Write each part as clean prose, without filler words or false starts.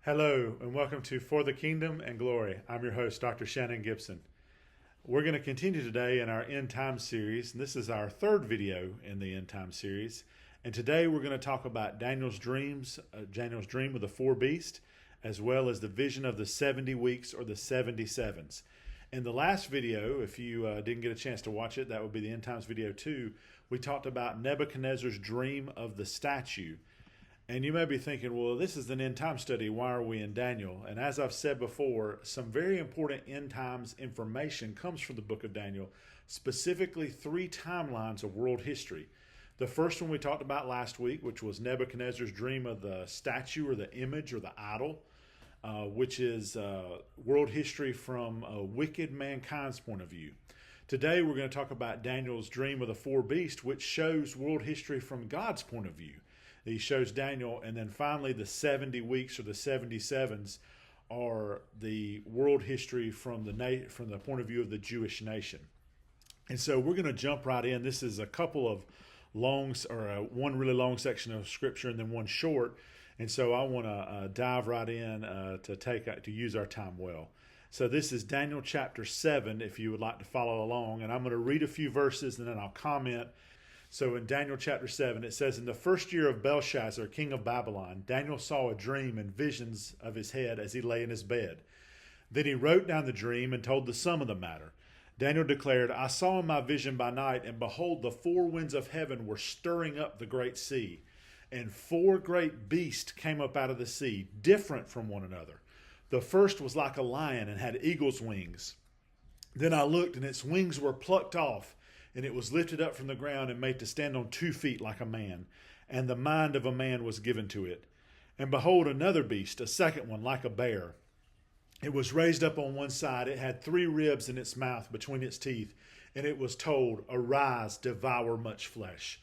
Hello, and welcome to For the Kingdom and Glory. I'm your host, Dr. Shannon Gibson. We're going to continue today in our End Time series, and this is our third video in the End Time series. And today we're going to talk about Daniel's dreams, Daniel's dream of the four beasts, as well as the vision of the 70 weeks or the 77s. In the last video, if you didn't get a chance to watch it, that would be the End Times video 2, we talked about Nebuchadnezzar's dream of the statue. And you may be thinking, well, this is an end time study. Why are we in Daniel? And as I've said before, some very important end times information comes from the book of Daniel, specifically three timelines of world history. The first one we talked about last week, which was Nebuchadnezzar's dream of the statue or the image or the idol, which is world history from a wicked mankind's point of view. Today we're going to talk about Daniel's dream of the four beasts, which shows world history from God's point of view. He shows Daniel, and then finally the 70 weeks or the 77s are the world history from the point of view of the Jewish nation. And so we're going to jump right in. This is a couple of one really long section of scripture and then one short. And so I want to dive right in to use our time well. So this is Daniel chapter 7, if you would like to follow along. And I'm going to read a few verses and then I'll comment. So in Daniel chapter 7, it says, "In the first year of Belshazzar, king of Babylon, Daniel saw a dream and visions of his head as he lay in his bed. Then he wrote down the dream and told the sum of the matter. Daniel declared, 'I saw in my vision by night, and behold, the four winds of heaven were stirring up the great sea. And four great beasts came up out of the sea, different from one another. The first was like a lion and had eagle's wings. Then I looked, and its wings were plucked off, and it was lifted up from the ground and made to stand on 2 feet like a man, and the mind of a man was given to it. And behold, another beast, a second one, like a bear. It was raised up on one side. It had 3 ribs in its mouth between its teeth, and it was told, Arise, devour much flesh.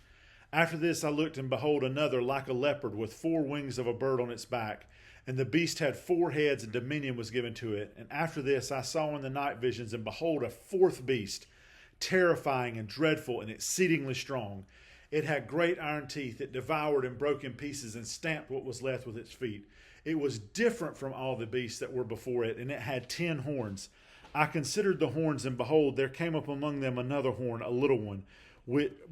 After this I looked, and behold, another, like a leopard, with 4 wings of a bird on its back. And the beast had 4 heads, and dominion was given to it. And after this I saw in the night visions, and behold, a 4th beast, terrifying and dreadful and exceedingly strong. It had great iron teeth. It devoured and broke in pieces and stamped what was left with its feet. It was different from all the beasts that were before it, and it had 10 horns. I considered the horns, and behold, there came up among them another horn, a little one,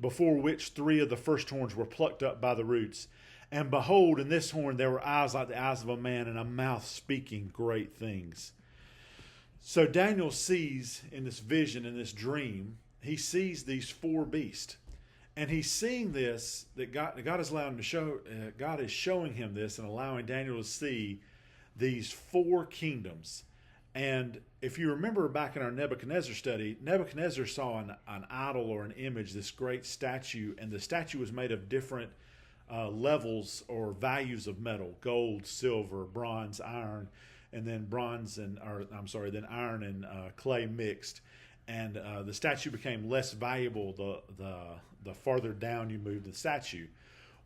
before which 3 of the first horns were plucked up by the roots. And behold, in this horn there were eyes like the eyes of a man, and a mouth speaking great things.'" So Daniel sees in this vision, in this dream, he sees these 4 beasts. And he's seeing this, that God is allowing him to show, God is showing him this and allowing Daniel to see these 4 kingdoms. And if you remember back in our Nebuchadnezzar study, Nebuchadnezzar saw an idol or an image, this great statue, and the statue was made of different levels or values of metal: gold, silver, bronze, iron, and then then iron and clay mixed, and the statue became less valuable the farther down you moved the statue.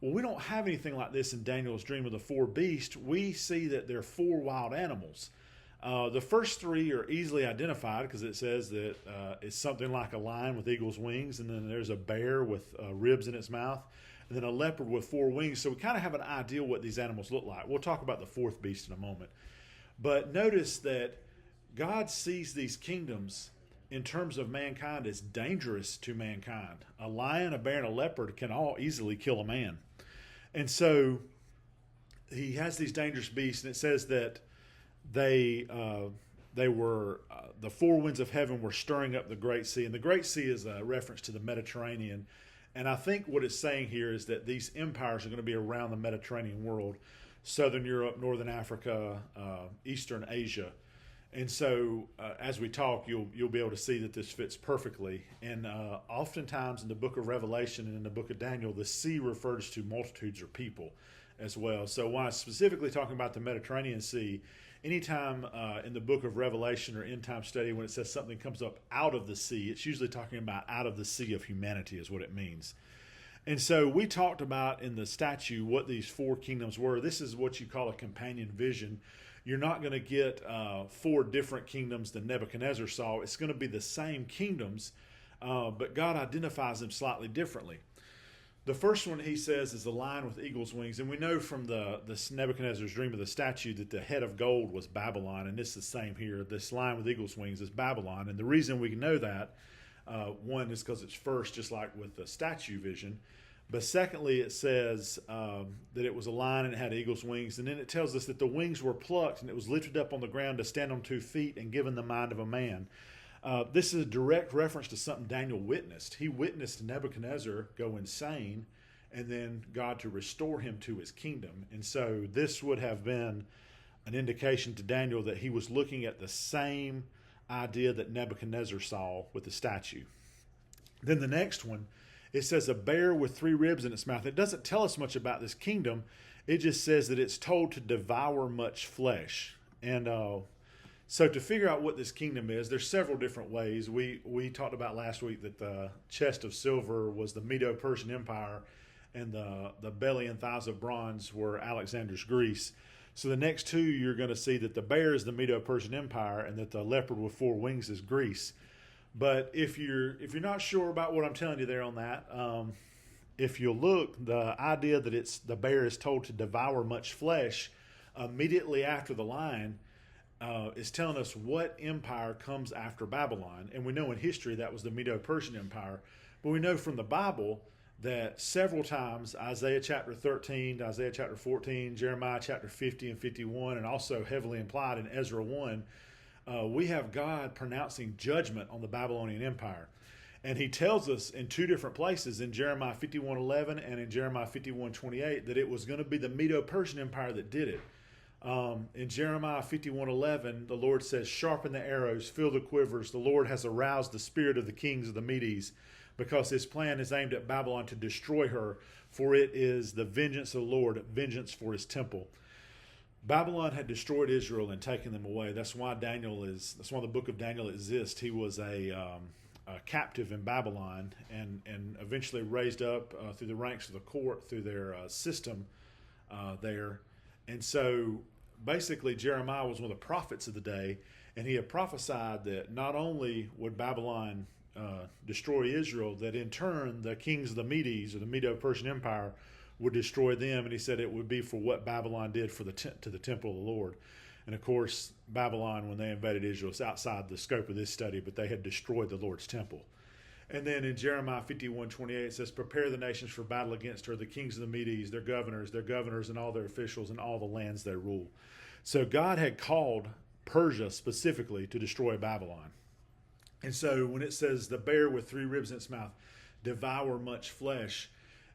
Well, we don't have anything like this in Daniel's dream of the 4 beasts. We see that there are 4 wild animals. The first 3 are easily identified because it says that it's something like a lion with eagle's wings, and then there's a bear with ribs in its mouth, and then a leopard with 4 wings. So we kind of have an idea what these animals look like. We'll talk about the 4th beast in a moment. But notice that God sees these kingdoms in terms of mankind as dangerous to mankind. A lion, a bear, and a leopard can all easily kill a man. And so he has these dangerous beasts, and it says that the 4 winds of heaven were stirring up the great sea. And the great sea is a reference to the Mediterranean. And I think what it's saying here is that these empires are going to be around the Mediterranean world: Southern Europe, Northern Africa, Eastern Asia. And so as we talk, you'll be able to see that this fits perfectly. And oftentimes in the book of Revelation and in the book of Daniel, the sea refers to multitudes or people as well. So while I'm specifically talking about the Mediterranean Sea, anytime in the book of Revelation or end time study when it says something comes up out of the sea, it's usually talking about out of the sea of humanity is what it means. And so we talked about in the statue what these 4 kingdoms were. This is what you call a companion vision. You're not going to get 4 different kingdoms that Nebuchadnezzar saw. It's going to be the same kingdoms, but God identifies them slightly differently. The first one he says is a lion with eagle's wings, and we know from the Nebuchadnezzar's dream of the statue that the head of gold was Babylon, and it's the same here. This lion with eagle's wings is Babylon, and the reason we know that one is because it's first, just like with the statue vision, but secondly, it says that it was a lion and it had eagle's wings, and then it tells us that the wings were plucked and it was lifted up on the ground to stand on 2 feet and given the mind of a man. This is a direct reference to something Daniel witnessed. He witnessed Nebuchadnezzar go insane and then God to restore him to his kingdom. And so this would have been an indication to Daniel that he was looking at the same idea that Nebuchadnezzar saw with the statue. Then the next one, it says a bear with 3 ribs in its mouth. It doesn't tell us much about this kingdom. It just says that it's told to devour much flesh. And so to figure out what this kingdom is, there's several different ways. We talked about last week that the chest of silver was the Medo-Persian Empire, and the belly and thighs of bronze were Alexander's Greece. So the next two, you're going to see that the bear is the Medo-Persian Empire, and that the leopard with 4 wings is Greece. But if you're not sure about what I'm telling you there on that, if you look, the idea that the bear is told to devour much flesh immediately after the lion is telling us what empire comes after Babylon. And we know in history that was the Medo-Persian Empire. But we know from the Bible that several times, Isaiah chapter 13, Isaiah chapter 14, Jeremiah chapter 50 and 51, and also heavily implied in Ezra 1, we have God pronouncing judgment on the Babylonian Empire. And he tells us in 2 different places, in Jeremiah 51:11 and in Jeremiah 51:28, that it was going to be the Medo-Persian Empire that did it. In Jeremiah 51:11, the Lord says, "Sharpen the arrows, fill the quivers. The Lord has aroused the spirit of the kings of the Medes, because his plan is aimed at Babylon to destroy her, for it is the vengeance of the Lord, vengeance for his temple." Babylon had destroyed Israel and taken them away. That's why the book of Daniel exists. He was a captive in Babylon and eventually raised up through the ranks of the court, through their system there. And so basically Jeremiah was one of the prophets of the day, and he had prophesied that not only would Babylon destroy Israel, that in turn the kings of the Medes, or the Medo-Persian Empire, would destroy them. And he said it would be for what Babylon did to the temple of the Lord. And of course, Babylon, when they invaded Israel, it's outside the scope of this study, but they had destroyed the Lord's temple. And then in Jeremiah 51:28, it says, "Prepare the nations for battle against her, the kings of the Medes, their governors and all their officials, and all the lands they rule." So God had called Persia specifically to destroy Babylon. And so when it says the bear with 3 ribs in its mouth devour much flesh,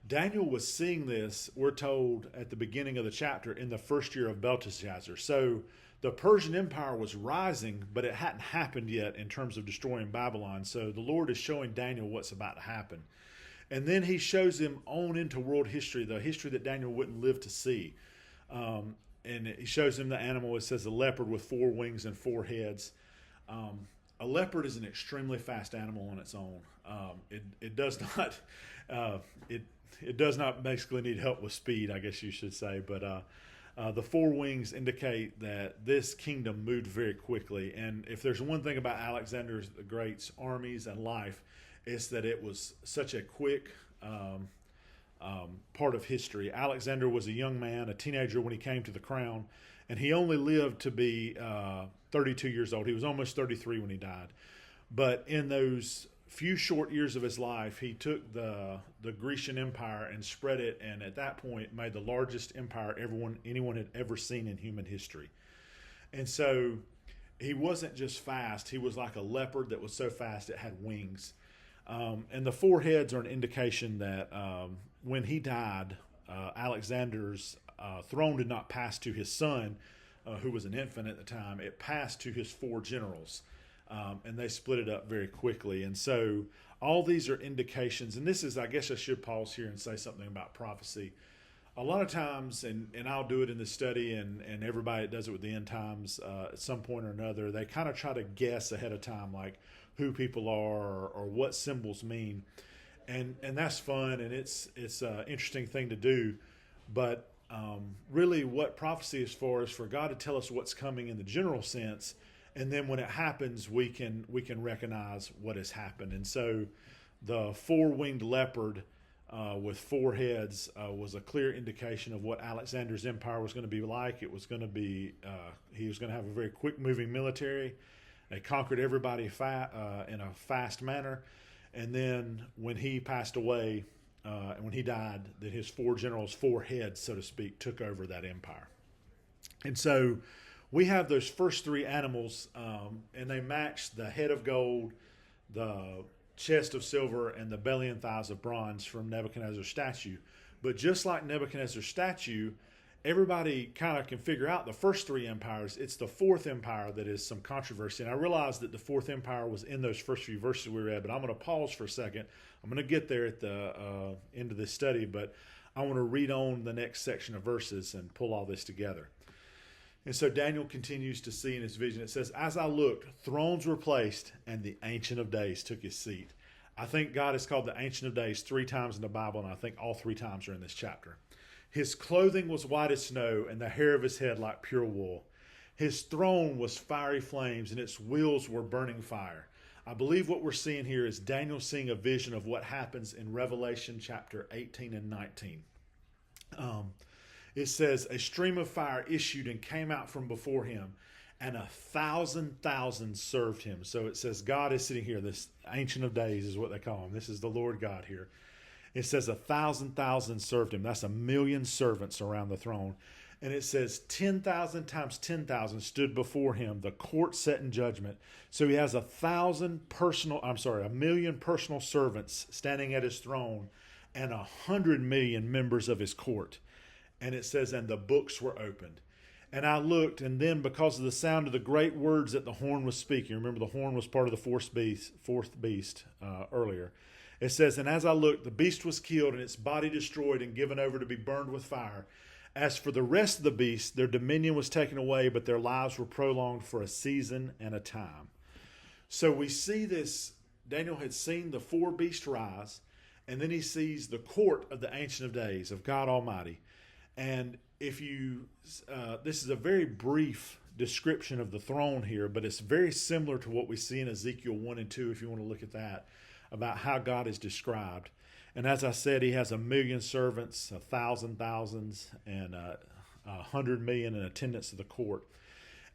Daniel was seeing this, we're told at the beginning of the chapter, in the first year of Belteshazzar. So the Persian Empire was rising, but it hadn't happened yet in terms of destroying Babylon. So the Lord is showing Daniel what's about to happen. And then he shows him on into world history, the history that Daniel wouldn't live to see. And he shows him the animal. It says a leopard with 4 wings and 4 heads. A leopard is an extremely fast animal on its own. It does not it does not basically need help with speed, I guess you should say. But the 4 wings indicate that this kingdom moved very quickly. And if there's one thing about Alexander the Great's armies and life, it's that it was such a quick part of history. Alexander was a young man, a teenager when he came to the crown, and he only lived to be 32 years old. He was almost 33 when he died. But in those few short years of his life, he took the Grecian Empire and spread it, and at that point made the largest empire anyone had ever seen in human history. And so he wasn't just fast, he was like a leopard that was so fast it had wings. And the 4 heads are an indication that when he died, Alexander's throne did not pass to his son, who was an infant at the time. It passed to his 4 generals. And they split it up very quickly. And so all these are indications, and this is, I guess I should pause here and say something about prophecy. A lot of times, and I'll do it in the study, and everybody that does it with the end times at some point or another, they kind of try to guess ahead of time, like who people are or what symbols mean. And that's fun, and it's an interesting thing to do. But really what prophecy is for God to tell us what's coming in the general sense. And then when it happens, we can recognize what has happened. And so the 4-winged leopard with four heads was a clear indication of what Alexander's empire was going to be like. It was going to be, he was going to have a very quick moving military. They conquered everybody in a fast manner. And then when he passed away, and when he died, that his four generals, four heads, so to speak, took over that empire. And so we have those first three animals, and they match the head of gold, the chest of silver, and the belly and thighs of bronze from Nebuchadnezzar's statue. But just like Nebuchadnezzar's statue, everybody kind of can figure out the first three empires. It's the fourth empire that is some controversy. And I realized that the fourth empire was in those first few verses we read, but I'm going to pause for a second. I'm going to get there at the end of this study, but I want to read on the next section of verses and pull all this together. And so Daniel continues to see in his vision. It says, as I looked, thrones were placed, and the Ancient of Days took his seat. I think God is called the Ancient of Days 3 times in the Bible, and I think all 3 times are in this chapter. His clothing was white as snow, and the hair of his head like pure wool. His throne was fiery flames, and its wheels were burning fire. I believe what we're seeing here is Daniel seeing a vision of what happens in Revelation chapter 18 and 19. It says, a stream of fire issued and came out from before him, and 1,000,000 served him. So it says God is sitting here. This Ancient of Days is what they call him. This is the Lord God here. It says 1,000,000 served him. That's 1,000,000 servants around the throne. And it says 10,000 times 10,000 stood before him, the court set in judgment. So he has 1,000,000 personal servants standing at his throne, and 100,000,000 members of his court. And it says, and the books were opened. And I looked, and then because of the sound of the great words that the horn was speaking, remember the horn was part of the fourth beast earlier. It says, and as I looked, the beast was killed, and its body destroyed and given over to be burned with fire. As for the rest of the beasts, their dominion was taken away, but their lives were prolonged for a season and a time. So we see this, Daniel had seen the four beasts rise, and then he sees the court of the Ancient of Days, of God Almighty. And if you, this is a very brief description of the throne here, but it's very similar to what we see in Ezekiel 1 and 2, if you want to look at that, about how God is described. And as I said, he has 1,000,000 servants, 1,000,000, and 100,000,000 in attendance of the court.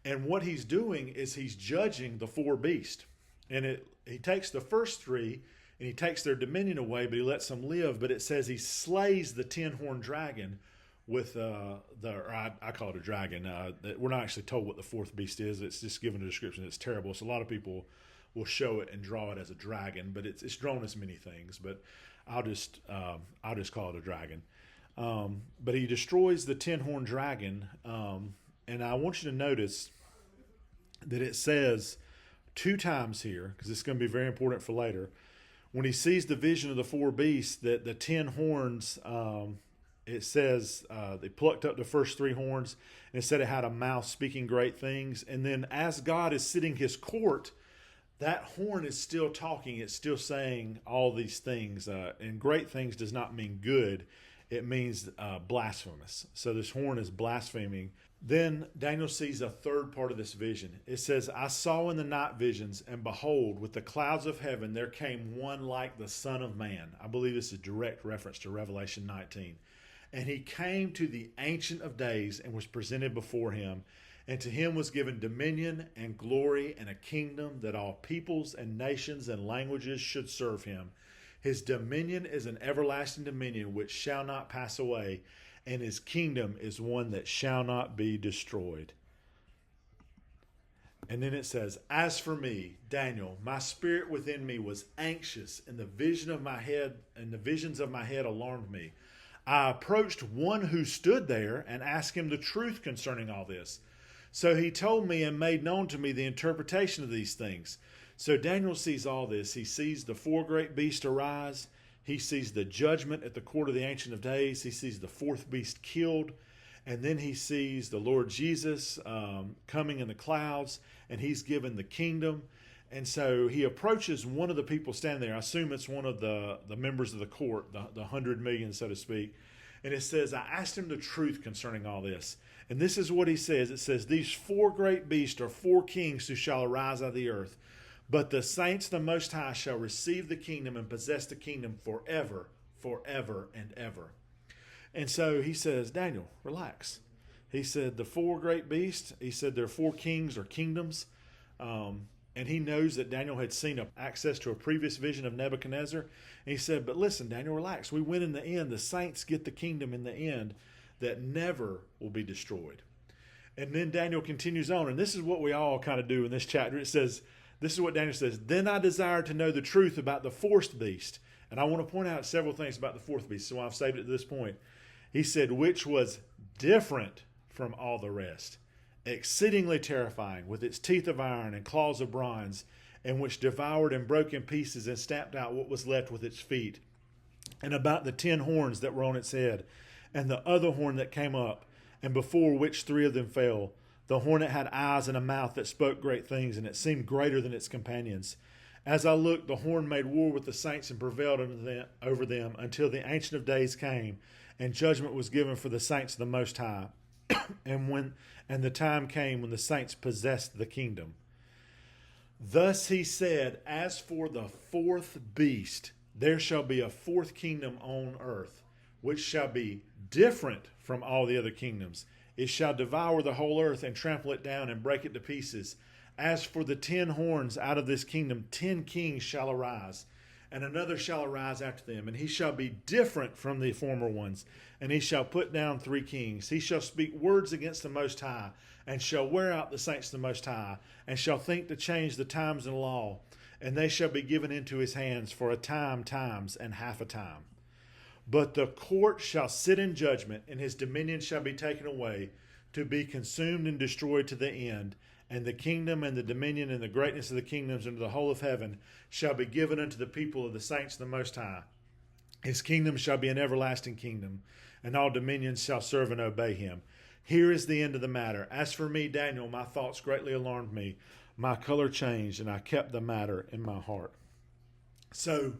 And what he's doing is he's judging the four beasts. And he takes the first three, and he takes their dominion away, but he lets them live. But it says he slays the 10-horned dragon with I call it a dragon. We're not actually told what the fourth beast is. It's just given a description. It's terrible. So a lot of people will show it and draw it as a dragon, but it's drawn as many things. But I'll just call it a dragon. But he destroys the 10-horned dragon, and I want you to notice that it says 2 times here, because it's going to be very important for later. When he sees the vision of the four beasts, that the 10 horns. It says they plucked up the first 3 horns, and it said it had a mouth speaking great things. And then as God is sitting his court, that horn is still talking. It's still saying all these things. And great things does not mean good. It means blasphemous. So this horn is blaspheming. Then Daniel sees a third part of this vision. It says, I saw in the night visions, and behold, with the clouds of heaven, there came one like the Son of Man. I believe this is a direct reference to Revelation 19. And he came to the Ancient of Days and was presented before him. And to him was given dominion and glory and a kingdom that all peoples and nations and languages should serve him. His dominion is an everlasting dominion which shall not pass away, and his kingdom is one that shall not be destroyed. And then it says, as for me, Daniel, my spirit within me was anxious, and the visions of my head alarmed me. I approached one who stood there and asked him the truth concerning all this. So he told me and made known to me the interpretation of these things. So Daniel sees all this. He sees the 4 great beasts arise. He sees the judgment at the court of the Ancient of Days. He sees the 4th beast killed. And then he sees the Lord Jesus coming in the clouds, and he's given the kingdom. And so he approaches one of the people standing there. I assume it's one of the members of the court, the 100,000,000, so to speak. And it says, I asked him the truth concerning all this. And this is what he says. It says, these 4 great beasts are 4 kings who shall arise out of the earth. But the saints of the Most High shall receive the kingdom and possess the kingdom forever, forever and ever. And so he says, Daniel, relax. He said, the four great beasts, he said there are four kings or kingdoms. And he knows that Daniel had seen access to a previous vision of Nebuchadnezzar. And he said, but listen, Daniel, relax. We win in the end. The saints get the kingdom in the end that never will be destroyed. And then Daniel continues on. And this is what we all kind of do in this chapter. It says, this is what Daniel says, then I desired to know the truth about the fourth beast. And I want to point out several things about the fourth beast. So I've saved it to this point. He said, which was different from all the rest, exceedingly terrifying, with its teeth of iron and claws of bronze, and which devoured and broke in pieces and stamped out what was left with its feet, and about the 10 horns that were on its head, and the other horn that came up, and before which 3 of them fell. The horn that had eyes and a mouth that spoke great things, and it seemed greater than its companions. As I looked, the horn made war with the saints and prevailed over them until the Ancient of Days came, and judgment was given for the saints of the Most High. And the time came when the saints possessed the kingdom. Thus he said, as for the fourth beast, there shall be a fourth kingdom on earth, which shall be different from all the other kingdoms. It shall devour the whole earth and trample it down and break it to pieces. As for the 10 horns, out of this kingdom 10 kings shall arise, and another shall arise after them, and he shall be different from the former ones, and he shall put down 3 kings. He shall speak words against the Most High, and shall wear out the saints of the Most High, and shall think to change the times and law, and they shall be given into his hands for a time, times, and half a time. But the court shall sit in judgment, and his dominion shall be taken away, to be consumed and destroyed to the end. And the kingdom and the dominion and the greatness of the kingdoms and the whole of heaven shall be given unto the people of the saints of the Most High. His kingdom shall be an everlasting kingdom, and all dominions shall serve and obey him. Here is the end of the matter. As for me, Daniel, my thoughts greatly alarmed me. My color changed, and I kept the matter in my heart. So,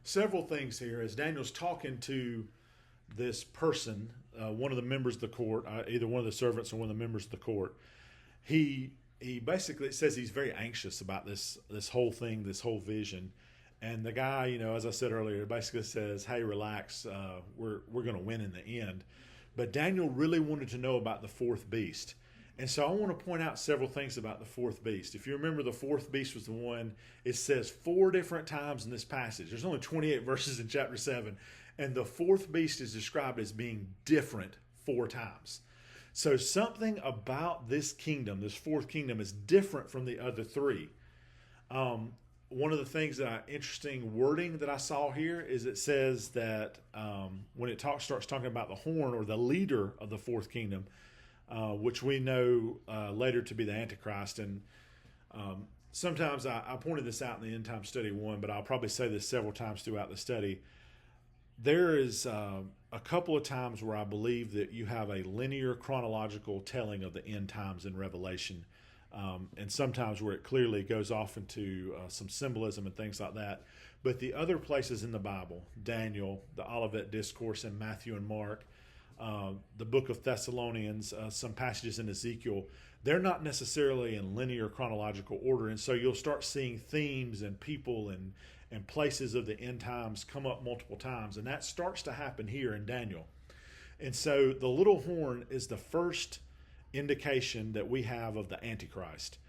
several things here. As Daniel's talking to this person, one of the members of the court, either one of the servants or one of the members of the court, he basically, it says he's very anxious about this whole thing, this whole vision. And the guy, as I said earlier, basically says, hey, relax, we're going to win in the end. But Daniel really wanted to know about the fourth beast. And so I want to point out several things about the fourth beast. If you remember, the fourth beast was the one, it says 4 different times in this passage. There's only 28 verses in chapter 7. And the fourth beast is described as being different 4 times. So something about this kingdom, this fourth kingdom, is different from the other 3. One of the things interesting wording that I saw here is it says that when it starts talking about the horn or the leader of the fourth kingdom, which we know later to be the Antichrist. And sometimes I pointed this out in the End Time Study 1, but I'll probably say this several times throughout the study. There is a couple of times where I believe that you have a linear chronological telling of the end times in Revelation, and sometimes where it clearly goes off into some symbolism and things like that. But the other places in the Bible, Daniel, the Olivet Discourse in Matthew and Mark, the book of Thessalonians, some passages in Ezekiel, they're not necessarily in linear chronological order. And so you'll start seeing themes and people and places of the end times come up multiple times. And that starts to happen here in Daniel. And so the little horn is the first indication that we have of the Antichrist.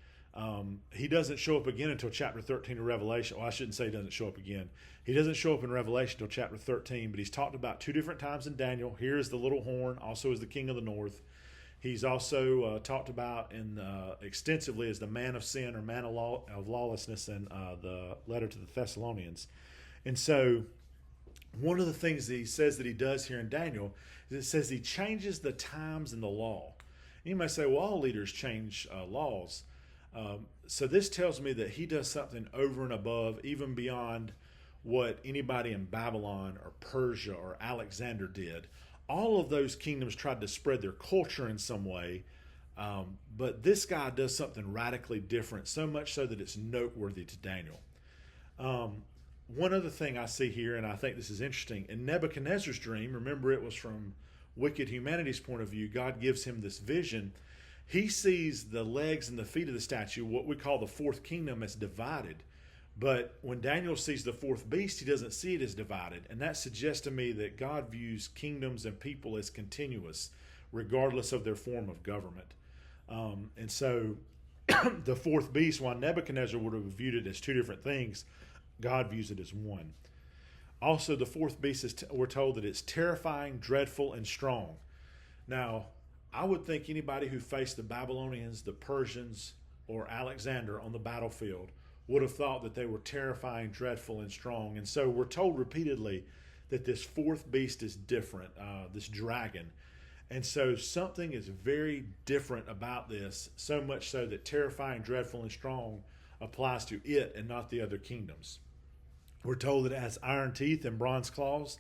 He doesn't show up again until chapter 13 of Revelation. Well, I shouldn't say he doesn't show up again. He doesn't show up in Revelation until chapter 13, but he's talked about 2 different times in Daniel. Here is the little horn, also as the king of the north. He's also talked about extensively as the man of sin or man of lawlessness in the letter to the Thessalonians. And so one of the things that he says that he does here in Daniel is it says he changes the times and the law. You may say, well, all leaders change laws. So this tells me that he does something over and above, even beyond what anybody in Babylon or Persia or Alexander did. All of those kingdoms tried to spread their culture in some way, but this guy does something radically different, so much so that it's noteworthy to Daniel. One other thing I see here, and I think this is interesting, in Nebuchadnezzar's dream, remember it was from wicked humanity's point of view, God gives him this vision. He sees the legs and the feet of the statue, what we call the fourth kingdom, as divided, But when Daniel sees the fourth beast, he doesn't see it as divided. And that suggests to me that God views kingdoms and people as continuous, regardless of their form of government. And so the fourth beast, while Nebuchadnezzar would have viewed it as two different things, God views it as one. Also, the fourth beast, we're told that it's terrifying, dreadful, and strong. Now, I would think anybody who faced the Babylonians, the Persians, or Alexander on the battlefield would have thought that they were terrifying, dreadful, and strong. And so we're told repeatedly that this fourth beast is different, this dragon. And so something is very different about this, so much so that terrifying, dreadful, and strong applies to it and not the other kingdoms. We're told that it has iron teeth and bronze claws,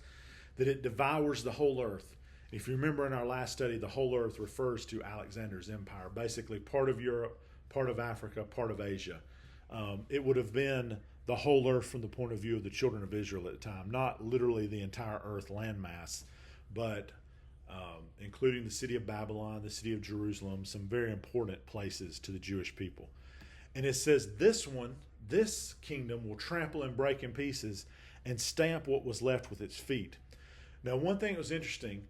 that it devours the whole earth. If you remember in our last study, the whole earth refers to Alexander's empire, basically part of Europe, part of Africa, part of Asia. It would have been the whole earth from the point of view of the children of Israel at the time, not literally the entire earth landmass, but including the city of Babylon, the city of Jerusalem, some very important places to the Jewish people. And it says this kingdom will trample and break in pieces and stamp what was left with its feet. Now, one thing that was interesting,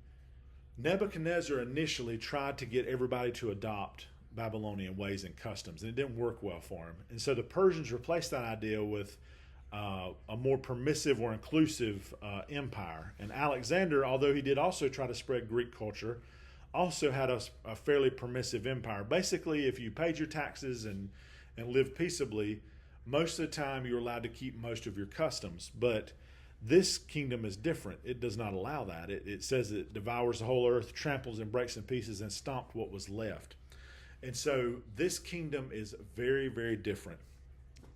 Nebuchadnezzar initially tried to get everybody to adopt Babylonian ways and customs, and it didn't work well for him. And so the Persians replaced that idea with a more permissive or inclusive empire. And Alexander, although he did also try to spread Greek culture, also had a fairly permissive empire. Basically, if you paid your taxes and lived peaceably, most of the time you're allowed to keep most of your customs. But this kingdom is different. It does not allow that. It says it devours the whole earth, tramples and breaks in pieces, and stomped what was left. And so this kingdom is very, very different.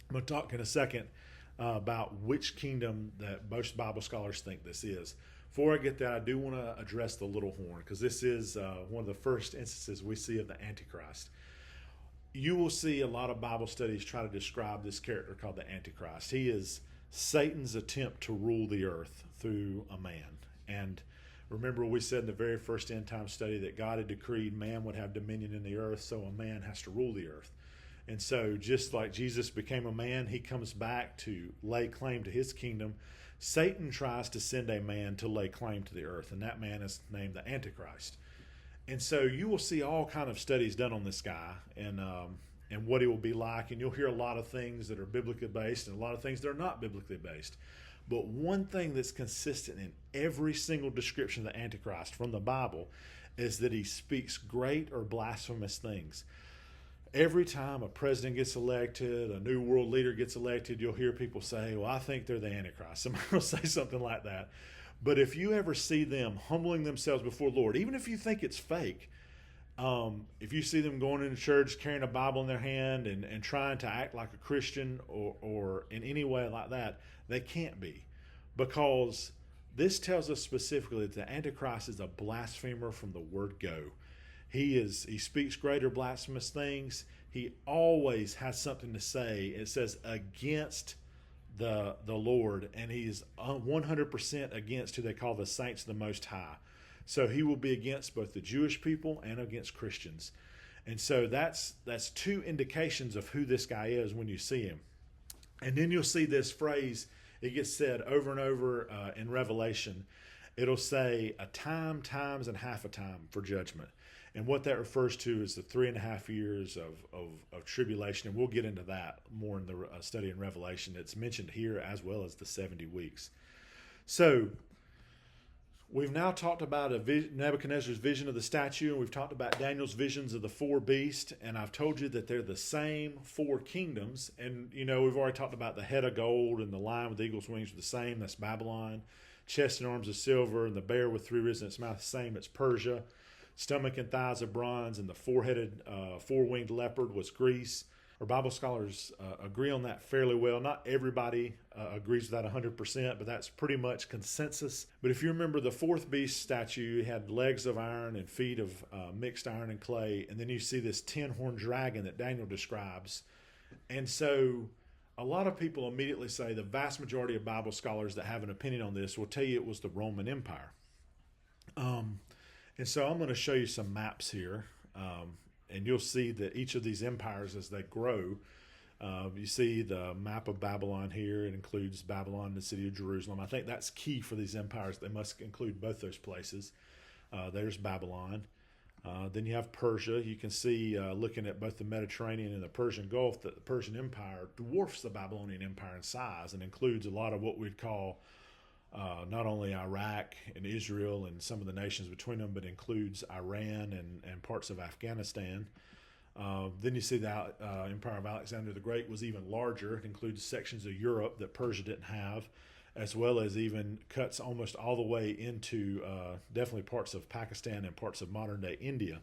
I'm going to talk in a second about which kingdom that most Bible scholars think this is. Before I get that, I do want to address the little horn, because this is one of the first instances we see of the Antichrist. You will see a lot of Bible studies try to describe this character called the Antichrist. He is Satan's attempt to rule the earth through a man. And remember, we said in the very first end time study that God had decreed man would have dominion in the earth, so a man has to rule the earth. And so just like Jesus became a man, he comes back to lay claim to his kingdom. Satan tries to send a man to lay claim to the earth, and that man is named the Antichrist. And so you will see all kind of studies done on this guy and what he will be like, and you'll hear a lot of things that are biblically based and a lot of things that are not biblically based. But one thing that's consistent in every single description of the Antichrist from the Bible is that he speaks great or blasphemous things. Every time a president gets elected, a new world leader gets elected, you'll hear people say, well, I think they're the Antichrist. Somebody will say something like that. But if you ever see them humbling themselves before the Lord, even if you think it's fake, if you see them going into church carrying a Bible in their hand and trying to act like a Christian or in any way like that, they can't be. Because this tells us specifically that the Antichrist is a blasphemer from the word go. He speaks greater blasphemous things. He always has something to say. It says against the Lord, and he's 100% against who they call the saints of the Most High. So he will be against both the Jewish people and against Christians. And so that's two indications of who this guy is when you see him. And then you'll see this phrase, it gets said over and over in Revelation. It'll say a time, times, and half a time for judgment. And what that refers to is the 3.5 years of tribulation. And we'll get into that more in the study in Revelation. It's mentioned here as well as the 70 weeks. So we've now talked about Nebuchadnezzar's vision of the statue, and we've talked about Daniel's visions of the four beasts, and I've told you that they're the same four kingdoms. And, we've already talked about the head of gold and the lion with the eagle's wings are the same. That's Babylon. Chest and arms of silver, and the bear with three ribs in its mouth, the same. It's Persia. Stomach and thighs of bronze, and the four-headed, four-winged leopard was Greece. Our Bible scholars agree on that fairly well. Not everybody agrees with that 100%, but that's pretty much consensus. But if you remember the fourth beast statue, had legs of iron and feet of mixed iron and clay, and then you see this 10-horned dragon that Daniel describes. And so a lot of people immediately say, the vast majority of Bible scholars that have an opinion on this will tell you it was the Roman Empire. And so I'm going to show you some maps here, and you'll see that each of these empires, as they grow, You see the map of Babylon here. It includes Babylon and the city of Jerusalem. I think that's key for these empires. They must include both those places. There's Babylon. Then you have Persia. You can see, looking at both the Mediterranean and the Persian Gulf, that the Persian Empire dwarfs the Babylonian Empire in size and includes a lot of what we'd call not only Iraq and Israel and some of the nations between them, but includes Iran and parts of Afghanistan. Then you see the Empire of Alexander the Great was even larger. It includes sections of Europe that Persia didn't have, as well as even cuts almost all the way into definitely parts of Pakistan and parts of modern-day India.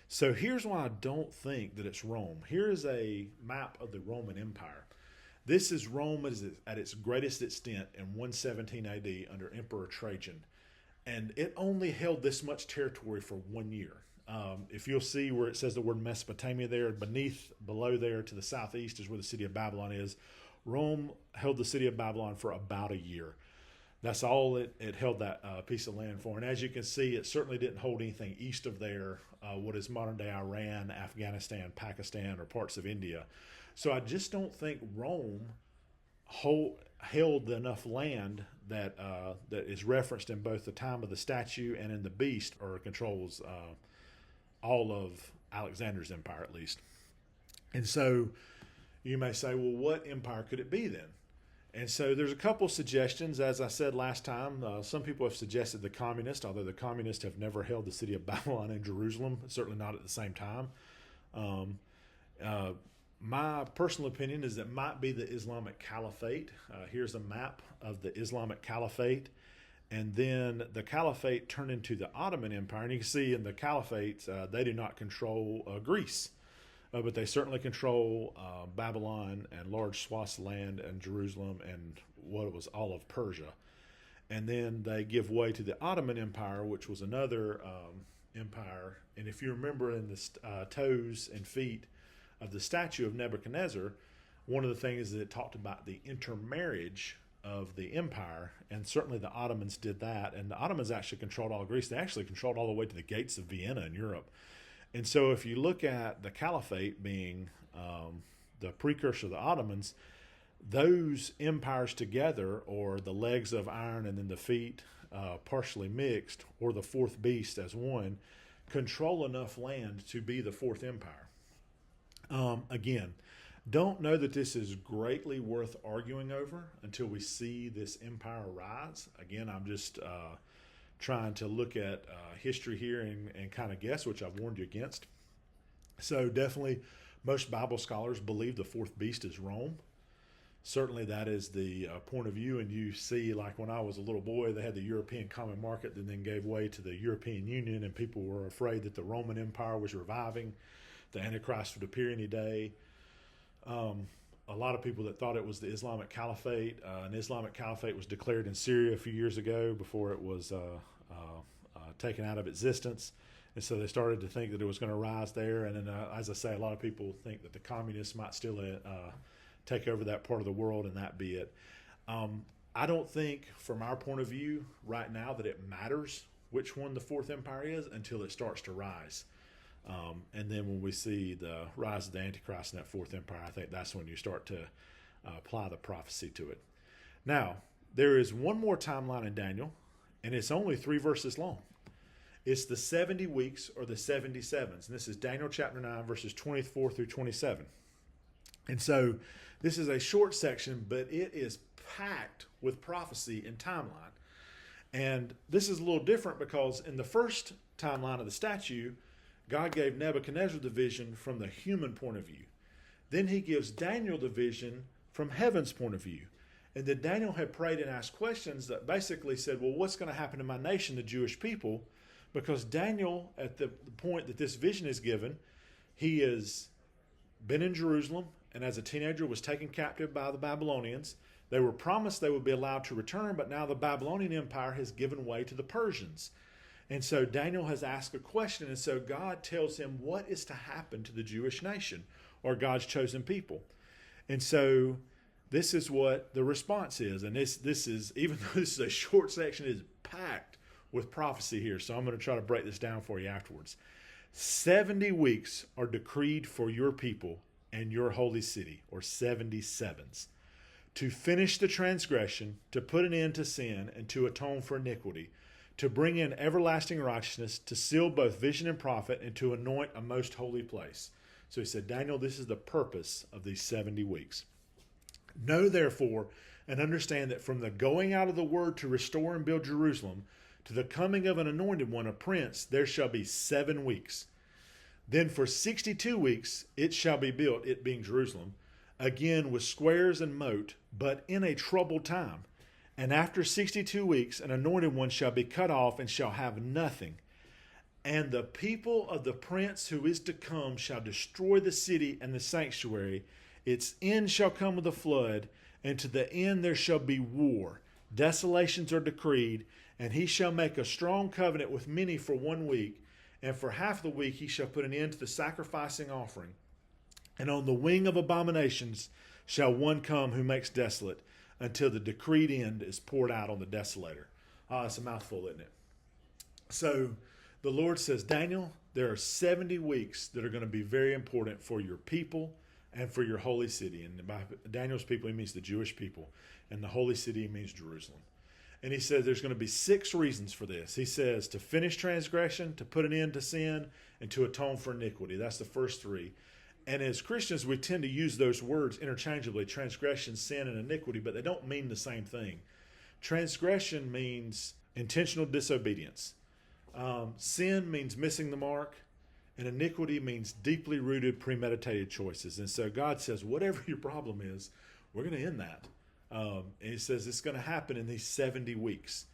So here's why I don't think that it's Rome. Here is a map of the Roman Empire. This is Rome at its greatest extent in 117 AD under Emperor Trajan. And it only held this much territory for 1 year. If you'll see where it says the word Mesopotamia there, below there to the southeast is where the city of Babylon is. Rome held the city of Babylon for about a year. That's all it held that piece of land for. And as you can see, it certainly didn't hold anything east of there, what is modern-day Iran, Afghanistan, Pakistan, or parts of India. So I just don't think Rome held enough land that is referenced in both the time of the statue and in the beast, or controls all of Alexander's empire at least. And so you may say, well, what empire could it be then? And so there's a couple suggestions. As I said last time, some people have suggested the communists, although the communists have never held the city of Babylon and Jerusalem, certainly not at the same time. My personal opinion is it might be the Islamic Caliphate. Here's a map of the Islamic Caliphate. And then the Caliphate turned into the Ottoman Empire. And you can see in the Caliphate, they do not control Greece. But they certainly control Babylon and large swaths of land and Jerusalem and what was all of Persia. And then they give way to the Ottoman Empire, which was another empire. And if you remember in the toes and feet of the statue of Nebuchadnezzar, one of the things that it talked about the intermarriage of the empire, and certainly the Ottomans did that. And the Ottomans actually controlled all of Greece. They actually controlled all the way to the gates of Vienna in Europe. And so if you look at the Caliphate being the precursor of the Ottomans, those empires together, or the legs of iron and then the feet partially mixed, or the fourth beast as one, control enough land to be the fourth empire. Again, don't know that this is greatly worth arguing over until we see this empire rise. Again, I'm just trying to look at history here and kind of guess, which I've warned you against. So definitely most Bible scholars believe the fourth beast is Rome. Certainly that is the point of view. And you see, like when I was a little boy, they had the European Common Market that then gave way to the European Union, and people were afraid that the Roman Empire was reviving. The Antichrist would appear any day. A lot of people that thought it was the Islamic Caliphate. An Islamic Caliphate was declared in Syria a few years ago before it was taken out of existence. And so they started to think that it was going to rise there. And then, as I say, a lot of people think that the communists might still take over that part of the world, and that be it. I don't think, from our point of view right now, that it matters which one the fourth empire is until it starts to rise. And then when we see the rise of the Antichrist in that fourth empire, I think that's when you start to apply the prophecy to it. Now, there is one more timeline in Daniel, and it's only 3 verses long. It's the 70 weeks, or the 77s. And this is Daniel chapter 9, verses 24 through 27. And so this is a short section, but it is packed with prophecy and timeline. And this is a little different because in the first timeline of the statue, God gave Nebuchadnezzar the vision from the human point of view. Then he gives Daniel the vision from heaven's point of view. And then Daniel had prayed and asked questions that basically said, well, what's going to happen to my nation, the Jewish people? Because Daniel, at the point that this vision is given, he has been in Jerusalem, and as a teenager was taken captive by the Babylonians. They were promised they would be allowed to return, but now the Babylonian Empire has given way to the Persians. And so Daniel has asked a question, and so God tells him what is to happen to the Jewish nation, or God's chosen people. And so this is what the response is. And this is, even though this is a short section, it is packed with prophecy here. So I'm going to try to break this down for you afterwards. 70 weeks are decreed for your people and your holy city, or 77s, to finish the transgression, to put an end to sin, and to atone for iniquity, to bring in everlasting righteousness, to seal both vision and prophet, and to anoint a most holy place. So he said, Daniel, this is the purpose of these 70 weeks. Know therefore and understand that from the going out of the word to restore and build Jerusalem to the coming of an anointed one, a prince, there shall be 7 weeks. Then for 62 weeks it shall be built, it being Jerusalem, again with squares and moat, but in a troubled time. And after 62 weeks an anointed one shall be cut off and shall have nothing. And the people of the prince who is to come shall destroy the city and the sanctuary. Its end shall come with a flood, and to the end there shall be war. Desolations are decreed, and he shall make a strong covenant with many for 1 week, and for half the week he shall put an end to the sacrificing offering. And on the wing of abominations shall one come who makes desolate, until the decreed end is poured out on the desolator. It's a mouthful, isn't it? So the Lord says, Daniel, there are 70 weeks that are going to be very important for your people and for your holy city. And by Daniel's people, he means the Jewish people. And the holy city means Jerusalem. And he says there's going to be 6 reasons for this. He says to finish transgression, to put an end to sin, and to atone for iniquity. That's the first 3. And as Christians, we tend to use those words interchangeably, transgression, sin, and iniquity, but they don't mean the same thing. Transgression means intentional disobedience. Sin means missing the mark, and iniquity means deeply rooted, premeditated choices. And so God says, whatever your problem is, we're going to end that. And he says it's going to happen in these 70 weeks.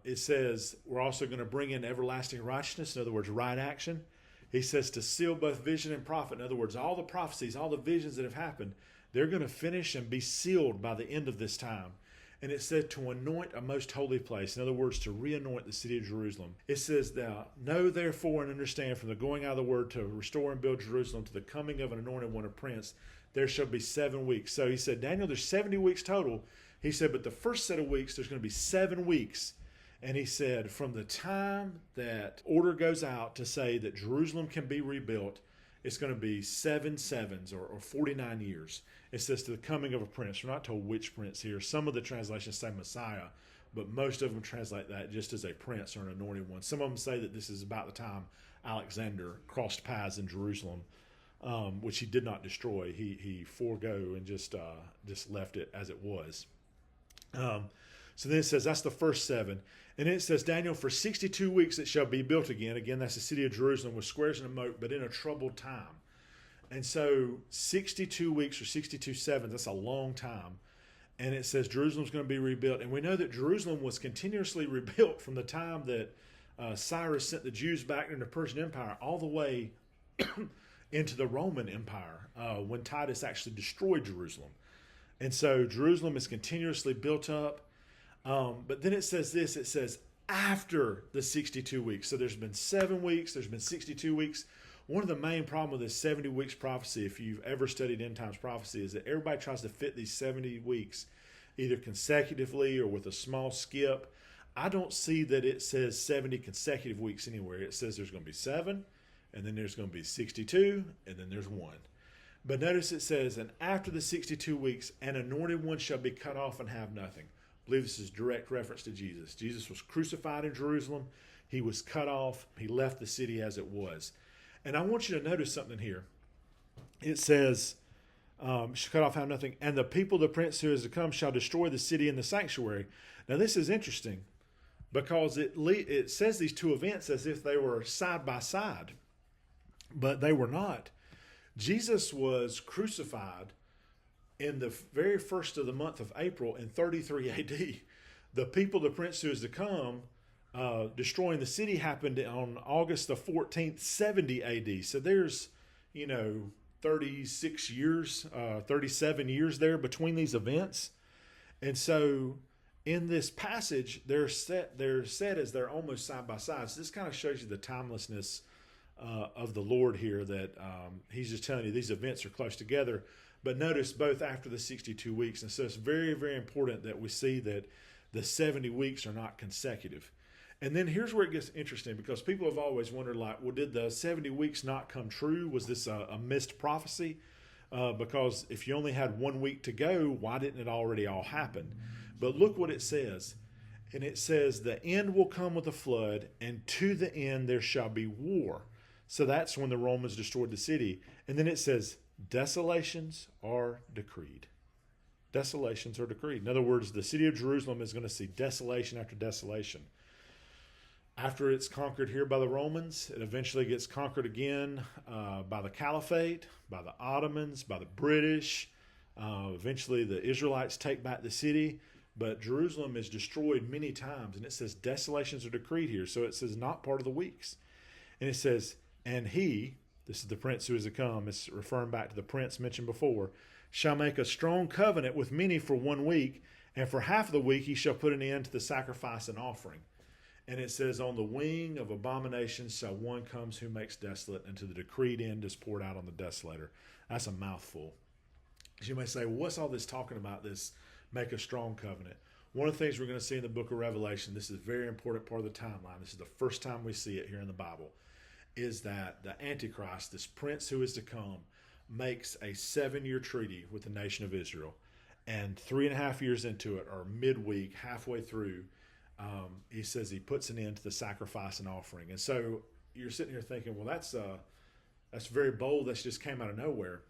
It says we're also going to bring in everlasting righteousness, in other words, right action. He says to seal both vision and prophet. In other words, all the prophecies, all the visions that have happened, they're going to finish and be sealed by the end of this time. And it said to anoint a most holy place. In other words, to re-anoint the city of Jerusalem. It says, know therefore and understand from the going out of the word to restore and build Jerusalem to the coming of an anointed one, a prince, there shall be 7 weeks. So he said, Daniel, there's 70 weeks total. He said, but the first set of weeks, there's going to be 7 weeks. And he said, from the time that order goes out to say that Jerusalem can be rebuilt, it's going to be 7 sevens or 49 years. It says to the coming of a prince. We're not told which prince here. Some of the translations say Messiah, but most of them translate that just as a prince or an anointed one. Some of them say that this is about the time Alexander crossed paths in Jerusalem, which he did not destroy. He forego and just left it as it was. So then it says that's the first 7. And then it says, Daniel, for 62 weeks it shall be built again. Again, that's the city of Jerusalem with squares and a moat, but in a troubled time. And so 62 weeks or 62 sevens, that's a long time. And it says Jerusalem's going to be rebuilt. And we know that Jerusalem was continuously rebuilt from the time that Cyrus sent the Jews back into the Persian Empire all the way into the Roman Empire when Titus actually destroyed Jerusalem. And so Jerusalem is continuously built up. But then it says this, it says after the 62 weeks. So there's been 7 weeks, there's been 62 weeks. One of the main problems with this 70 weeks prophecy, if you've ever studied end times prophecy, is that everybody tries to fit these 70 weeks either consecutively or with a small skip. I don't see that it says 70 consecutive weeks anywhere. It says there's going to be 7, and then there's going to be 62, and then there's 1. But notice it says, and after the 62 weeks, an anointed one shall be cut off and have nothing. I believe this is direct reference to Jesus. Jesus was crucified in Jerusalem. He was cut off. He left the city as it was. And I want you to notice something here. It says, shall cut off, have nothing, and the people, the prince who is to come, shall destroy the city and the sanctuary. Now this is interesting because it says these 2 events as if they were side by side, but they were not. Jesus was crucified in the very first of the month of April in 33 AD. The people, the prince who is to come, destroying the city happened on August the 14th, 70 AD. So there's, 36 years, 37 years there between these events. And so in this passage, they're set as they're almost side by side. So this kind of shows you the timelessness of the Lord here, that he's just telling you these events are close together. But notice both after the 62 weeks. And so it's very, very important that we see that the 70 weeks are not consecutive. And then here's where it gets interesting, because people have always wondered, like, well, did the 70 weeks not come true? Was this a missed prophecy? Because if you only had 1 week to go, why didn't it already all happen? But look what it says. And it says, the end will come with a flood, and to the end there shall be war. So that's when the Romans destroyed the city. And then it says, desolations are decreed. Desolations are decreed. In other words, the city of Jerusalem is going to see desolation after desolation. After it's conquered here by the Romans, it eventually gets conquered again by the Caliphate, by the Ottomans, by the British. Eventually the Israelites take back the city, but Jerusalem is destroyed many times, and it says desolations are decreed here. So it says not part of the weeks. And it says, and he, this is the prince who is to come, it's referring back to the prince mentioned before, shall make a strong covenant with many for 1 week, and for half of the week he shall put an end to the sacrifice and offering. And it says, on the wing of abominations shall one comes who makes desolate, and to the decreed end is poured out on the desolator. That's a mouthful. As you may say, well, what's all this talking about, this make a strong covenant? One of the things we're going to see in the book of Revelation, this is a very important part of the timeline. This is the first time we see it here in the Bible, is that the Antichrist, this prince who is to come, makes a 7-year treaty with the nation of Israel. And 3.5 years into it, or midweek, halfway through, he says he puts an end to the sacrifice and offering. And so you're sitting here thinking, well, that's very bold. That just came out of nowhere.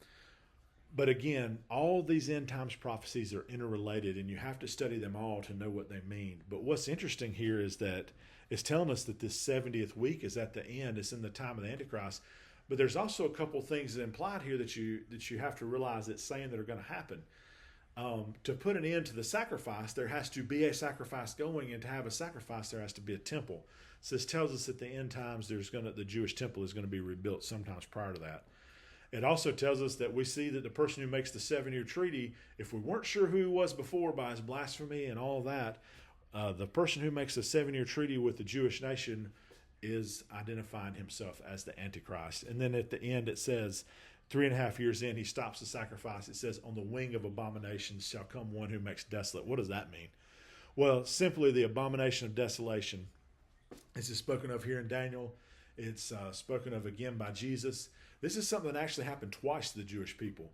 But again, all these end times prophecies are interrelated, and you have to study them all to know what they mean. But what's interesting here is that it's telling us that this 70th week is at the end. It's in the time of the Antichrist. But there's also a couple of things implied here that you have to realize it's saying that are going to happen. To put an end to the sacrifice, there has to be a sacrifice going, and to have a sacrifice, there has to be a temple. So this tells us that the end times, the Jewish temple is going to be rebuilt sometimes prior to that. It also tells us that we see that the person who makes the 7-year treaty, if we weren't sure who he was before by his blasphemy and all that, the person who makes the 7-year treaty with the Jewish nation is identifying himself as the Antichrist. And then at the end it says, 3.5 years in, he stops the sacrifice. It says, on the wing of abominations shall come one who makes desolate. What does that mean? Well, simply the abomination of desolation. This is spoken of here in Daniel. It's spoken of again by Jesus. This is something that actually happened twice to the Jewish people.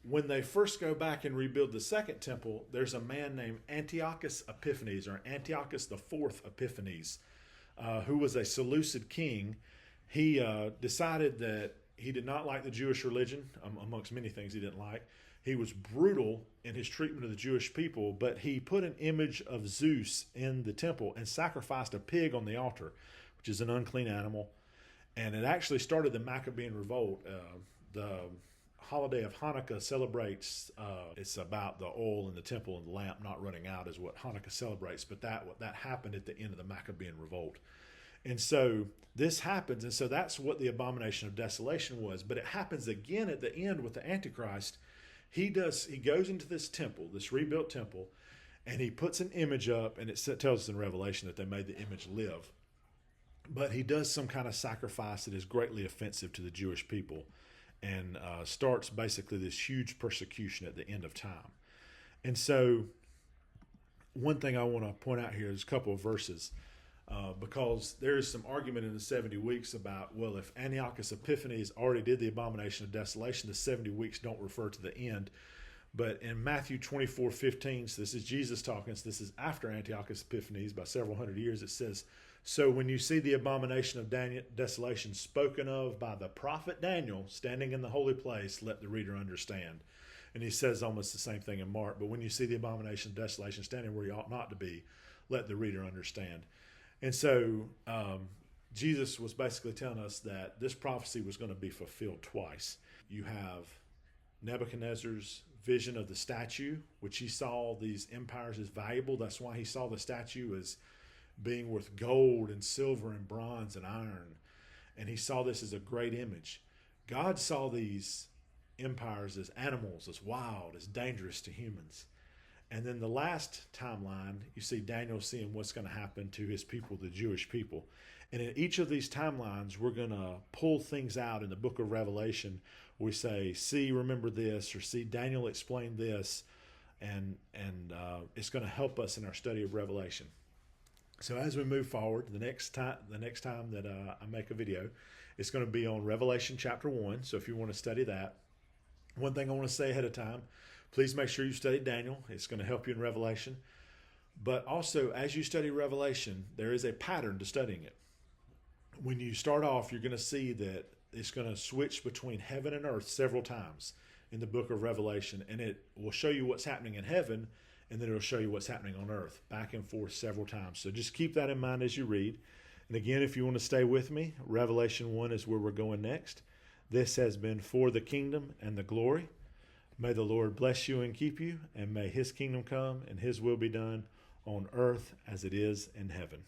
When they first go back and rebuild the second temple, there's a man named Antiochus Epiphanes, or Antiochus IV Epiphanes, who was a Seleucid king. He decided that he did not like the Jewish religion, amongst many things he didn't like. He was brutal in his treatment of the Jewish people, but he put an image of Zeus in the temple and sacrificed a pig on the altar, which is an unclean animal. And it actually started the Maccabean revolt. The holiday of Hanukkah celebrates, it's about the oil in the temple and the lamp not running out is what Hanukkah celebrates. But that happened at the end of the Maccabean revolt. And so this happens, and so that's what the abomination of desolation was. But it happens again at the end with the Antichrist. He goes into this temple, this rebuilt temple, and he puts an image up, and it tells us in Revelation that they made the image live. But he does some kind of sacrifice that is greatly offensive to the Jewish people, and starts basically this huge persecution at the end of time. And so one thing I want to point out here is a couple of verses. Because there is some argument in the 70 weeks about, well, if Antiochus Epiphanes already did the abomination of desolation, the 70 weeks don't refer to the end. But in Matthew 24:15, so this is Jesus talking, so this is after Antiochus Epiphanes by several hundred years, it says, so when you see the abomination of desolation spoken of by the prophet Daniel standing in the holy place, let the reader understand. And he says almost the same thing in Mark, but when you see the abomination of desolation standing where you ought not to be, let the reader understand. And so Jesus was basically telling us that this prophecy was going to be fulfilled twice. You have Nebuchadnezzar's vision of the statue, which he saw these empires as valuable. That's why he saw the statue as being worth gold and silver and bronze and iron. And he saw this as a great image. God saw these empires as animals, as wild, as dangerous to humans. And then the last timeline, you see Daniel seeing what's going to happen to his people, the Jewish people. And in each of these timelines, we're going to pull things out in the book of Revelation. We say, see, remember this, or see, Daniel explained this. And it's going to help us in our study of Revelation. So as we move forward, the next time that I make a video, it's going to be on Revelation chapter 1. So if you want to study that, one thing I want to say ahead of time, please make sure you study Daniel. It's going to help you in Revelation. But also, as you study Revelation, there is a pattern to studying it. When you start off, you're going to see that it's going to switch between heaven and earth several times in the book of Revelation, and it will show you what's happening in heaven, and then it'll show you what's happening on earth, back and forth several times. So just keep that in mind as you read. And again, if you want to stay with me, Revelation 1 is where we're going next. This has been For the Kingdom and the Glory. May the Lord bless you and keep you, and may his kingdom come and his will be done on earth as it is in heaven.